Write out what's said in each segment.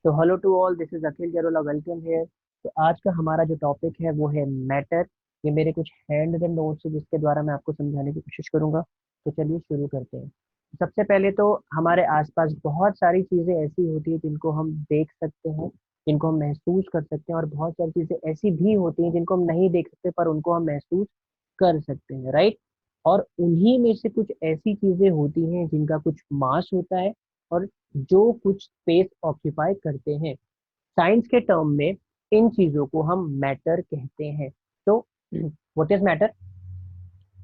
तो hello to all, this is Akhil Jarola, welcome here. तो आज का हमारा जो टॉपिक है वो है मैटर। ये मेरे कुछ हैंड रिटन नोट्स है जिसके द्वारा मैं आपको समझाने की कोशिश करूंगा। तो चलिए शुरू करते हैं। सबसे पहले तो हमारे आसपास बहुत सारी चीजें ऐसी होती है जिनको हम देख सकते हैं, जिनको हम महसूस कर सकते हैं, और बहुत सारी चीजें ऐसी भी होती हैं जिनको हम नहीं देख सकते पर उनको हम महसूस कर सकते हैं, राइट। और उन्हीं में से कुछ ऐसी चीजें होती हैं जिनका कुछ मास होता है और जो कुछ स्पेस ऑक्यूपाई करते हैं। साइंस के टर्म में इन चीजों को हम मैटर कहते हैं। तो what is matter?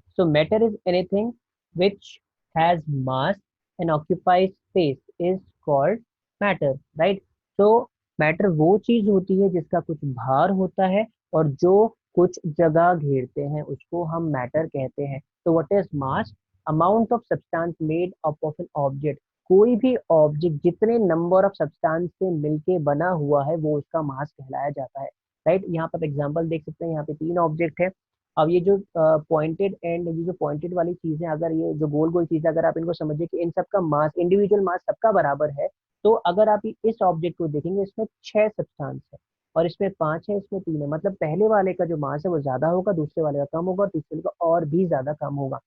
So matter is anything which has mass and occupies space is called matter, right? So matter वो चीज होती है जिसका कुछ भार होता है और जो कुछ जगह घेरते हैं उसको हम मैटर कहते हैं। तो what is mass? Amount of substance made up of an object. कोई भी ऑब्जेक्ट जितने नंबर ऑफ सब्सटेंस से मिलके बना हुआ है वो उसका मास कहलाया जाता है, राइट। यहाँ पर एग्जांपल देख सकते हैं, यहाँ पे तीन ऑब्जेक्ट है। अब ये जो पॉइंटेड एंड, ये जो पॉइंटेड वाली चीजें, अगर ये जो गोल गोल चीजें अगर आप इनको समझिए कि इन सबका मास, इंडिविजुअल मास सबका बराबर है, तो अगर आप इस ऑब्जेक्ट को देखेंगे इसमें छह सब्सटेंस है और इसमें पांच है, इसमें तीन है, मतलब पहले वाले का जो मास है वो ज्यादा होगा, दूसरे वाले का कम होगा और तीसरे का और भी ज्यादा कम होगा।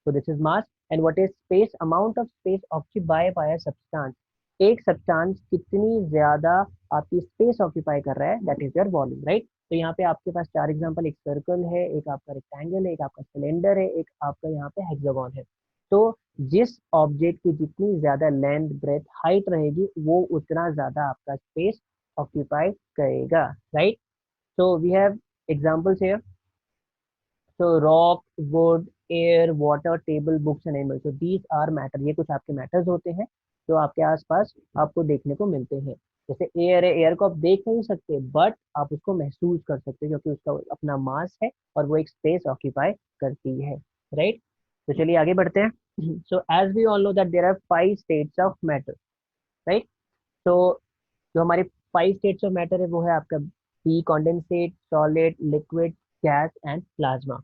So this is mass. And what is space? Amount of space occupied by a substance. एक सब्सटेंस कितनी ज्यादा आपकी स्पेस ऑक्यूपाई कर रहा है, that is your volume, right. तो यहाँ पे आपके पास चार एग्जांपल, एक सर्कल है, एक आपका रेक्टेंगल है, एक आपका सिलेंडर है, एक आपका यहाँ पे हेक्सागोन है। तो जिस ऑब्जेक्ट की जितनी ज्यादा लेंथ, ब्रेथ, हाइट रहेगी वो उतना ज्यादा आपका स्पेस ऑक्यूपाई करेगा, right. So we have examples here. So rock, wood, air, water, table, books and animals. So these are matter. ये कुछ आपके मैटर्स होते हैं जो आपके आसपास आपको देखने को मिलते हैं। जैसे एयर है, एयर को आप देख नहीं सकते बट आप उसको महसूस कर सकते हैं क्योंकि उसका अपना मास है और वो एक स्पेस ऑक्यूपाई करती है, राइट। तो चलिए आगे बढ़ते हैं। So as we all know that there are five states of matter, right. तो जो हमारे फाइव स्टेट्स ऑफ मैटर है वो है आपका B condensate, solid, liquid, gas and plasma,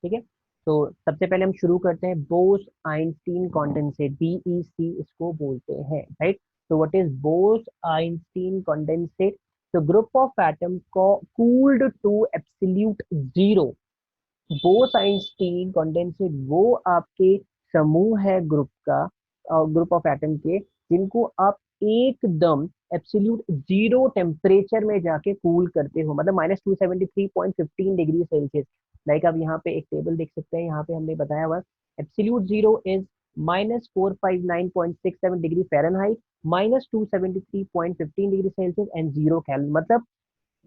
ठीक है। तो सबसे पहले हम शुरू करते हैं बोस आइंस्टीन कॉन्डेंसेट, बीईसी इसको बोलते हैं, राइट। तो what is Bose Einstein condensate? तो ग्रुप ऑफ एटम को cooled to absolute zero. Bose Einstein condensate वो आपके समूह है ग्रुप का, ग्रुप ऑफ एटम के, जिनको आप एकदम एब्सोल्यूट जीरो टेम्परेचर में जाके कूल करते हो, मतलब -273.15 डिग्री सेल्सियस। लाइक आप यहाँ पे एक टेबल देख सकते हैं, यहाँ पे हमने बताया हुआ absolute zero is -459.67 degree Fahrenheit, -273.15 degree Celsius and zero calorie. मतलब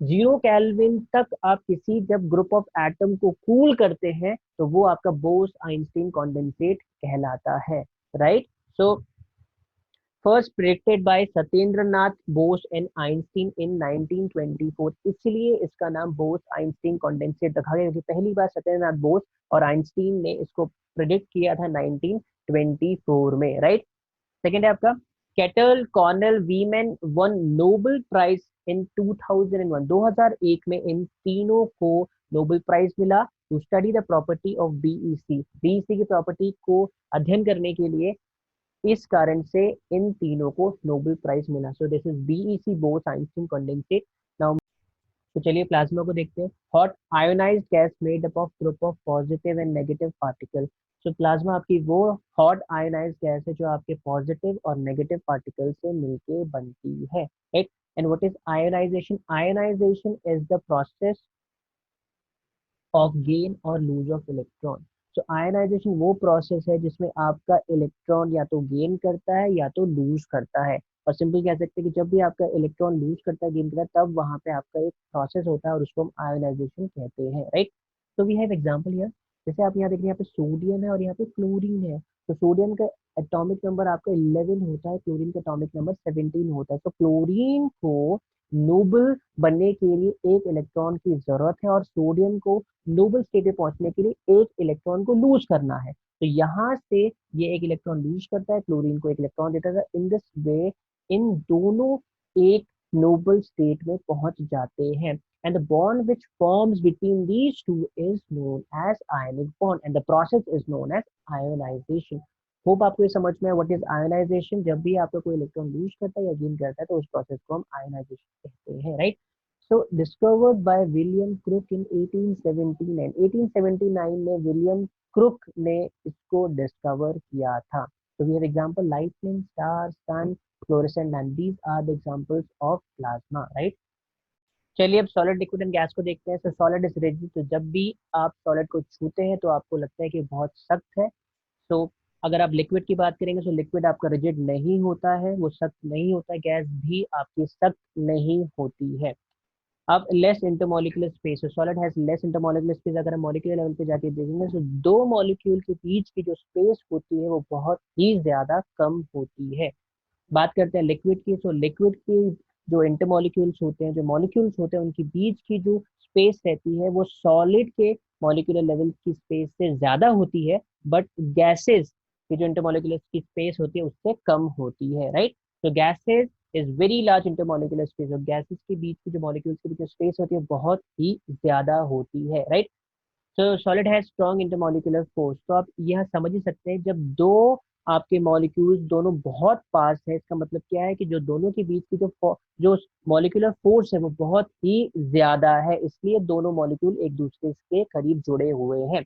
जीरो केल्विन तक आप किसी जब ग्रुप ऑफ एटम को कूल करते हैं तो वो आपका बोस आइंस्टीन कॉन्डेंसेट कहलाता है, right. So first predicted by Satyendra Nath Bose and Einstein in 1924, इसलिए इसका नाम बोस आइंस्टीन कॉन्डेंसेट रखा गया क्योंकि पहली बार सत्येंद्र नाथ बोस और आइंस्टीन ने इसको प्रिडिक्ट किया था 1924 में, राइट। सेकेंड है आपका Ketterle Cornell Wieman won Nobel prize in 2001, 2001 में इन तीनों को नोबेल प्राइज मिला to study the property of BEC, BEC की प्रॉपर्टी को अध्ययन करने के लिए। इस कारण से इन तीनों को नोबेल प्राइज मिला। So this is BEC, Bose Einstein condensate. Now तो चलिए प्लाज्मा को देखते हैं। Hot ionised gas made up of group of positive and negative particle. So plasma आपकी वो हॉट आयोनाइज्ड गैस है जो आपके पॉजिटिव और नेगेटिव पार्टिकल से मिलके बनती है, right. And what is ionisation? Ionisation is the process of gain और लूज ऑफ इलेक्ट्रॉन। तो आयनाइजेशन वो प्रोसेस है जिसमें आपका इलेक्ट्रॉन या तो गेन करता है या तो लूज करता है। और सिंपल कह सकते हैं कि जब भी आपका इलेक्ट्रॉन लूज करता है, गेन करता है, तब वहां पे आपका एक प्रोसेस होता है और उसको हम आयोनाइजेशन कहते हैं, राइट। तो वी हैव एग्जांपल हियर। जैसे आप यहाँ देख रहे हैं, यहाँ पे सोडियम है और यहाँ पे क्लोरीन है। तो सोडियम का एटॉमिक नंबर आपका 11 होता है, क्लोरीन का एटॉमिक नंबर 17 होता है। तो क्लोरीन को नोबल बनने के लिए एक इलेक्ट्रॉन की जरूरत है और सोडियम को नोबल स्टेट पे पहुंचने के लिए एक इलेक्ट्रॉन को लूज करना है। तो यहाँ से ये एक इलेक्ट्रॉन लूज करता है, क्लोरीन को एक इलेक्ट्रॉन देता है। इन दिस वे इन दोनों एक नोबल स्टेट में पहुंच जाते हैं। And the bond which forms between these two is known as ionic bond and the process is known as ionisation. Hope आपको ये समझ में है व्हाट इज आयनाइजेशन। जब भी आपका कोई इलेक्ट्रॉन लूज करता है या गेन करता है तो उस प्रोसेस को हम आयनाइजेशन कहते हैं, right. So discovered by William Crookes in 1879। 1879 में विलियम क्रुक ने इसको डिस्कवर किया था। तो we have example lightning, star, sun, fluorescent lamp, these are the examples of plasma, right. चलिए अब सॉलिड, लिक्विड एंड गैस को देखते हैं। सो सॉलिड इज रिजिड, तो जब भी आप सॉलिड को छूते हैं तो आपको लगता है कि बहुत सख्त है। तो अगर आप लिक्विड की बात करेंगे तो लिक्विड आपका रिजिड नहीं होता है, वो सख्त नहीं होता है। गैस भी आपकी सख्त नहीं होती है। अब less intermolecular space, solid has less intermolecular space. अगर हम मॉलिक्यूलर लेवल पे जाके देखेंगे तो दो मॉलिक्यूल के बीच की जो स्पेस होती है वो बहुत ही ज्यादा कम होती है। बात करते हैं लिक्विड की, तो लिक्विड की जो इंटरमोलिक्यूल्स होते हैं, जो मॉलिक्यूल्स होते हैं, उनकी बीच की जो स्पेस रहती है वो सॉलिड के मॉलिक्यूलर लेवल की स्पेस से ज्यादा होती है, बट गैसेस की जो इंटरमोलिक्यूलर की स्पेस होती है उससे कम होती है, राइट। तो gases is very large intermolecular space, और गैसेस के बीच की जो मॉलिक्यूल्स के बीच जो स्पेस होती है बहुत ही ज्यादा होती है, राइट। तो solid has strong intermolecular force. तो आप यह समझ ही सकते हैं, जब दो आपके मॉलिक्यूल्स दोनों बहुत पास है, इसका मतलब क्या है कि जो दोनों के बीच की जो मॉलिक्यूलर फोर्स है वो बहुत ही ज्यादा है, इसलिए दोनों मॉलिक्यूल एक दूसरे के करीब जुड़े हुए हैं।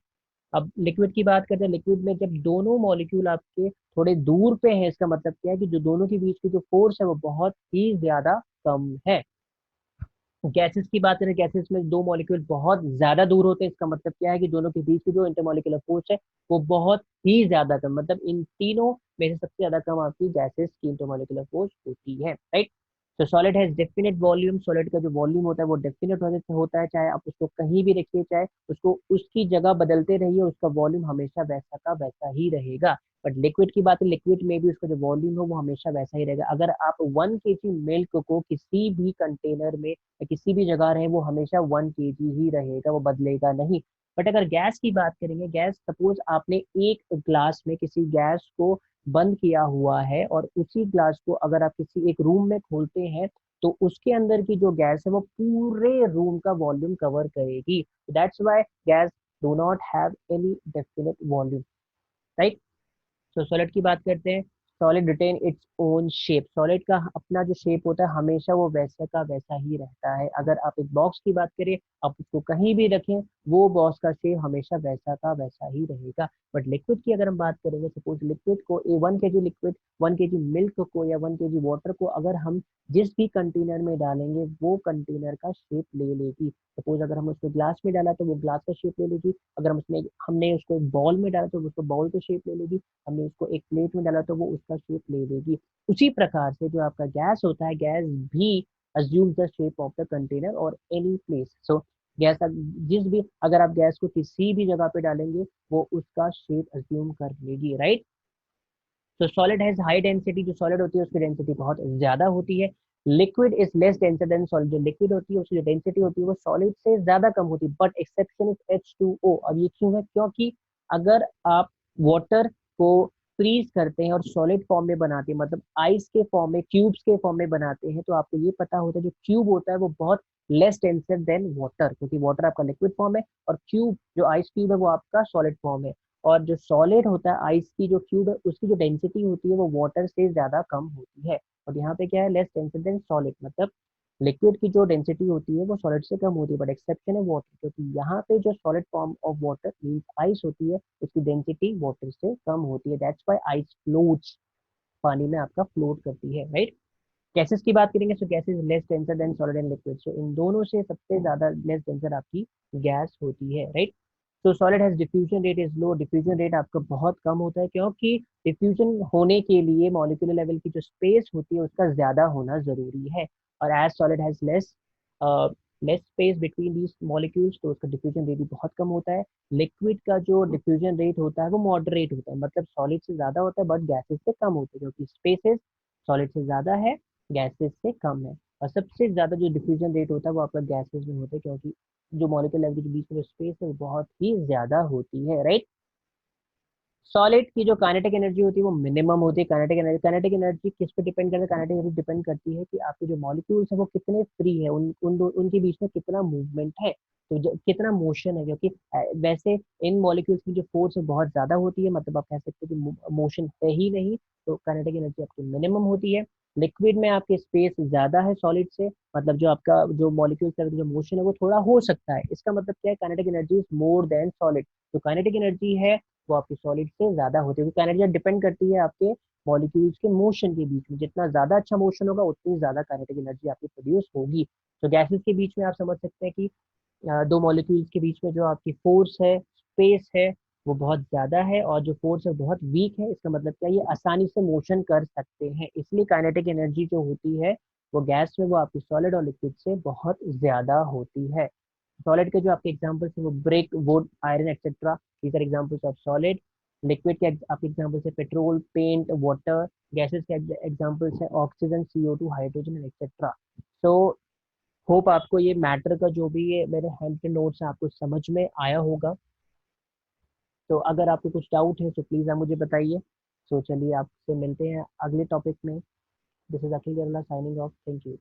अब लिक्विड की बात करते हैं। लिक्विड में जब दोनों मॉलिक्यूल आपके थोड़े दूर पे हैं, इसका मतलब क्या है कि जो दोनों के बीच की जो फोर्स है वो बहुत ही ज्यादा कम है। गैसेस की बात करें, गैसेस में दो मॉलिक्यूल बहुत ज्यादा दूर होते हैं, इसका मतलब क्या है कि दोनों के बीच की जो इंटरमॉलिक्यूलर फोर्स है वो बहुत ही ज्यादा कम, मतलब इन तीनों में से सबसे ज्यादा कम आपकी गैसेस की इंटरमॉलिक्यूलर फोर्स होती है, राइट। तो solid has definite volume, solid का जो वॉल्यूम होता है वो डेफिनेट होता है, चाहे आप उसको कहीं भी रखिए, चाहे उसको उसकी जगह बदलते रहिए, उसका वॉल्यूम हमेशा वैसा का वैसा ही रहेगा। बट लिक्विड की बात है, लिक्विड में भी उसका जो वॉल्यूम है वो हमेशा वैसा ही रहेगा। अगर आप 1 kg मिल्क को किसी भी कंटेनर में किसी भी जगह रहे, वो हमेशा 1 kg ही रहेगा, वो बदलेगा नहीं। बट अगर गैस की बात करेंगे, गैस सपोज आपने एक ग्लास में किसी गैस को बंद किया हुआ है, और उसी ग्लास को अगर आप किसी एक रूम में खोलते हैं तो उसके अंदर की जो गैस है वो पूरे रूम का वॉल्यूम कवर करेगी। That's why gas do not have any definite volume, right. तो सॉलिड की बात करते हैं। Solid retain its own shape, solid का अपना जो शेप होता है हमेशा वो वैसा का वैसा ही रहता है। अगर आप एक बॉक्स की बात करें, आप उसको कहीं भी रखें, वो बॉक्स का शेप हमेशा वैसा का वैसा ही रहेगा। बट लिक्विड की अगर हम बात करेंगे, सपोज लिक्विड को 1 kg लिक्विड, 1 kg मिल्क को या 1 kg वाटर को अगर हम जिस भी कंटेनर में डालेंगे वो कंटेनर का शेप ले लेगी। सपोज अगर हम उसको ग्लास में डाला तो वो ग्लास का शेप ले लेगी, अगर हमने उसको एक बॉल में डाला तो वो उसको बॉल का शेप ले लेगी, हमने उसको एक प्लेट में डाला तो वो उसका शेप ले लेगी। उसी प्रकार से जो आपका गैस होता है, गैस भी assume the shape of the container और एनी प्लेस। सो गैस जिस भी अगर आप गैस को किसी भी जगह पे डालेंगे वो उसका शेप अज्यूम कर लेगी, राइट। तो सॉलिड हैज हाई डेंसिटी, जो सॉलिड होती है उसकी डेंसिटी बहुत ज्यादा होती है। Liquid is less denser than solid, जो लिक्विड होती है उसकी जो डेंसिटी होती है वो सॉलिड से ज्यादा कम होती है। But exception is H2O। अब ये क्यों है? क्योंकि अगर आप वाटर को फ्रीज करते हैं और सॉलिड फॉर्म में बनाते हैं, मतलब आइस के फॉर्म में, क्यूब्स के फॉर्म में बनाते हैं, तो आपको ये पता होता है जो क्यूब होता है वो बहुत लेस डेंसर देन वाटर, क्योंकि वाटर आपका लिक्विड फॉर्म है और क्यूब जो आइस क्यूब है वो आपका सॉलिड फॉर्म है। और जो सॉलिड होता है, आइस की जो क्यूब है, उसकी जो डेंसिटी होती है वो वाटर से ज्यादा कम होती है। और यहाँ पे क्या है, लेस डेंसिटी देन सॉलिड, मतलब लिक्विड की जो डेंसिटी होती है वो सॉलिड से कम होती है। बट एक्सेप्शन है वाटर, क्योंकि यहाँ पे जो solid form of water means ice होती है उसकी डेंसिटी वाटर से कम होती है। दैट्स व्हाई आइस फ्लोट्स, पानी में आपका फ्लोट करती है, राइट। गैसेस की बात करेंगे, so gases less denser than solid and liquid, so इन दोनों से सबसे ज्यादा लेस डेंसर आपकी गैस होती है, राइट। तो solid has diffusion rate is low, diffusion rate आपका बहुत कम होता है, क्योंकि डिफ्यूजन होने के लिए मॉलिक्यूलर लेवल की जो स्पेस होती है उसका ज्यादा होना जरूरी है। और as solid has less space between these molecules, तो उसका डिफ्यूजन रेट भी बहुत कम होता है। लिक्विड का जो डिफ्यूजन रेट होता है वो मॉडरेट होता है, मतलब सॉलिड से ज्यादा होता है बट गैसेस से कम होता है, क्योंकि स्पेसेस सॉलिड से ज्यादा है, गैसेस से कम है। और सबसे ज्यादा जो डिफ्यूजन रेट होता है वो आपका गैसेस में होता है, क्योंकि जो मॉलिक्यूलर लेवल के बीच में जो स्पेस है वो बहुत ही ज्यादा होती है, राइट। सॉलिड की जो काइनेटिक एनर्जी होती है वो मिनिमम होती है। काइनेटिक एनर्जी किस पे डिपेंड करता है? काइनेटिक एनर्जी डिपेंड करती है कि आपके जो मॉलिक्यूल्स है वो कितने फ्री है, उनके बीच में कितना मूवमेंट है, तो कितना मोशन है। क्योंकि वैसे इन मॉलिक्यूल्स में जो फोर्स है बहुत ज्यादा होती है, मतलब आप कह सकते हैं कि मोशन है ही नहीं, तो काइनेटिक एनर्जी आपकी मिनिमम होती है। लिक्विड में आपके स्पेस ज्यादा है सॉलिड से, मतलब जो आपका जो मॉलिक्यूल्स का जो मोशन है वो थोड़ा हो सकता है। इसका मतलब क्या है? Kinetic energy is more than solid. तो काइनेटिक एनर्जी है वो आपकी सॉलिड से ज्यादा होती है, क्योंकि एनर्जी डिपेंड करती है आपके मॉलिक्यूल्स के मोशन के बीच में। जितना ज्यादा अच्छा मोशन होगा उतनी ज्यादा काइनेटिक एनर्जी आपकी प्रोड्यूस होगी। तो गैसेस के बीच में आप समझ सकते हैं कि दो मॉलिक्यूल्स के बीच में जो आपकी फोर्स है, स्पेस है, वो बहुत ज्यादा है, और जो फोर्स है बहुत वीक है। इसका मतलब क्या है? ये आसानी से मोशन कर सकते हैं, इसलिए काइनेटिक एनर्जी जो होती है वो गैस में वो आपकी सॉलिड और लिक्विड से बहुत ज्यादा होती है। सॉलिड के जो आपके एग्जांपल्स हैं वो brick, wood, iron etcetera, these are examples of solid. Liquid के आपके एग्जांपल्स है पेट्रोल, पेंट, वाटर। गैसेस के एग्जांपल्स है oxygen, CO2, hydrogen and etcetera. तो होप आपको ये मैटर का जो भी ये मेरे हैंड के नोट्स हैं आपको समझ में आया होगा। तो अगर आपको कुछ डाउट है तो प्लीज़ आप मुझे बताइए। सो चलिए आपसे मिलते हैं अगले टॉपिक में। दिस इज अखिल गरला साइनिंग ऑफ। Thank you.